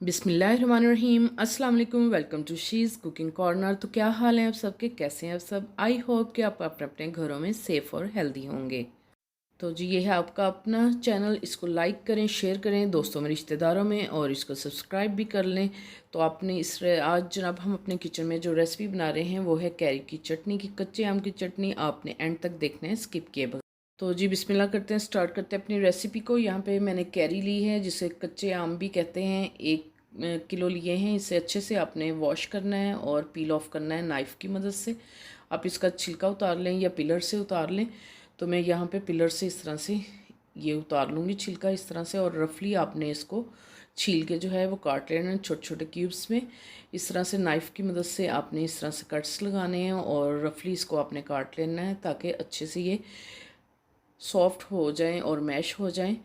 बिस्मिल्लाहिर्रहमानिर्रहीम। अस्सलाम वालेकुम। Welcome to she's cooking corner. तो क्या हाल है आप सबके, कैसे हैं आप सब? आई होप कि आप अपने अपने घरों में सेफ़ और हेल्दी होंगे। तो जी ये है आपका अपना चैनल, इसको लाइक करें, शेयर करें दोस्तों में, रिश्तेदारों में, और इसको सब्सक्राइब भी कर लें। तो आपने आज जनाब हम अपने किचन में जो रेसिपी बना रहे हैं वो है कैरी की चटनी की, कच्चे आम की चटनी। आपने एंड तक देखना है, स्किप किए बगैर। तो जी बिस्मिल्लाह करते हैं, स्टार्ट करते हैं अपनी रेसिपी को। यहाँ पे मैंने कैरी ली है, जिसे कच्चे आम भी कहते हैं, 1 किलो लिए हैं। इसे अच्छे से आपने वॉश करना है और पील ऑफ करना है नाइफ़ की मदद से। आप इसका छिलका उतार लें या पिलर से उतार लें। तो मैं यहाँ पे पिलर से इस तरह से ये उतार लूँगी छिलका इस तरह से, और रफली आपने इसको छील के जो है वो काट लेना है छोटे छोटे क्यूब्स में। इस तरह से नाइफ़ की मदद से आपने इस तरह से कट्स लगाने हैं और रफली इसको आपने काट लेना है, ताकि अच्छे से ये सॉफ्ट हो जाएं और मैश हो जाएं।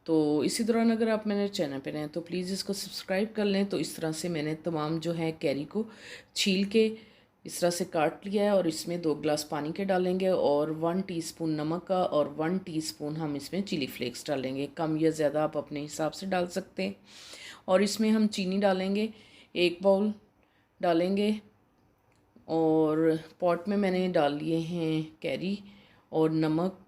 तो इसी दौरान अगर आप मेरे चैनल पे हैं तो प्लीज़ इसको सब्सक्राइब कर लें। तो इस तरह से मैंने तमाम जो है कैरी को छील के इस तरह से काट लिया है, और इसमें 2 गिलास पानी के डालेंगे और 1 टीस्पून नमक का और 1 टीस्पून हम इसमें चिली फ्लेक्स डालेंगे। कम या ज़्यादा आप अपने हिसाब से डाल सकते हैं। और इसमें हम चीनी डालेंगे, 1 बाउल डालेंगे। और पॉट में मैंने डाल लिए हैं कैरी और नमक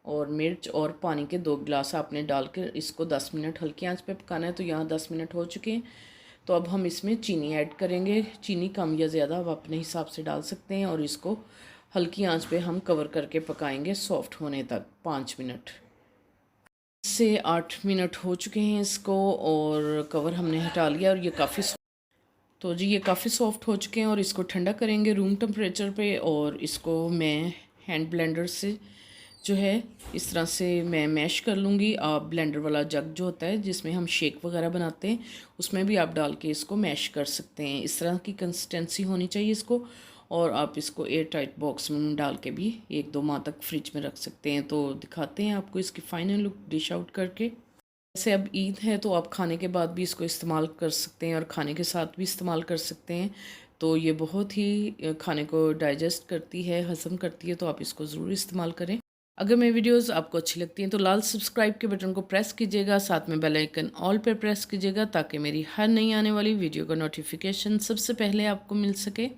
और मिर्च और पानी के 2 गिलास आपने डालकर इसको 10 मिनट हल्की आंच पे पकाना है। तो यहाँ 10 मिनट हो चुके हैं। तो अब हम इसमें चीनी ऐड करेंगे। चीनी कम या ज़्यादा आप अपने हिसाब से डाल सकते हैं, और इसको हल्की आंच पे हम कवर करके पकाएंगे सॉफ्ट होने तक 5 मिनट से 8 मिनट हो चुके हैं इसको, और कवर हमने हटा लिया। और ये काफ़ी तो जी ये काफ़ी सॉफ्ट हो चुके हैं, और इसको ठंडा करेंगे रूम टेम्परेचर पे। और इसको मैं हैंड ब्लेंडर से जो है इस तरह से मैं मैश कर लूँगी। आप ब्लेंडर वाला जग जो होता है जिसमें हम शेक वगैरह बनाते हैं, उसमें भी आप डाल के इसको मैश कर सकते हैं। इस तरह की कंसिस्टेंसी होनी चाहिए इसको। और आप इसको एयर टाइट बॉक्स में डाल के भी 1-2 माह तक फ्रिज में रख सकते हैं। तो दिखाते हैं आपको इसकी फ़ाइनल लुक डिश आउट करके। जैसे अब ईद है तो आप खाने के बाद भी इसको इस्तेमाल कर सकते हैं और खाने के साथ भी इस्तेमाल कर सकते हैं। तो ये बहुत ही खाने को डाइजेस्ट करती है, हज़म करती है। तो आप इसको ज़रूर इस्तेमाल करें। अगर मेरी वीडियोस आपको अच्छी लगती हैं तो लाल सब्सक्राइब के बटन को प्रेस कीजिएगा, साथ में बेल आइकन ऑल पर प्रेस कीजिएगा, ताकि मेरी हर नई आने वाली वीडियो का नोटिफिकेशन सबसे पहले आपको मिल सके।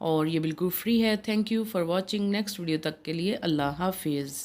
और ये बिल्कुल फ्री है। Thank you for watching. Next video तक के लिए अल्लाह हाफिज़।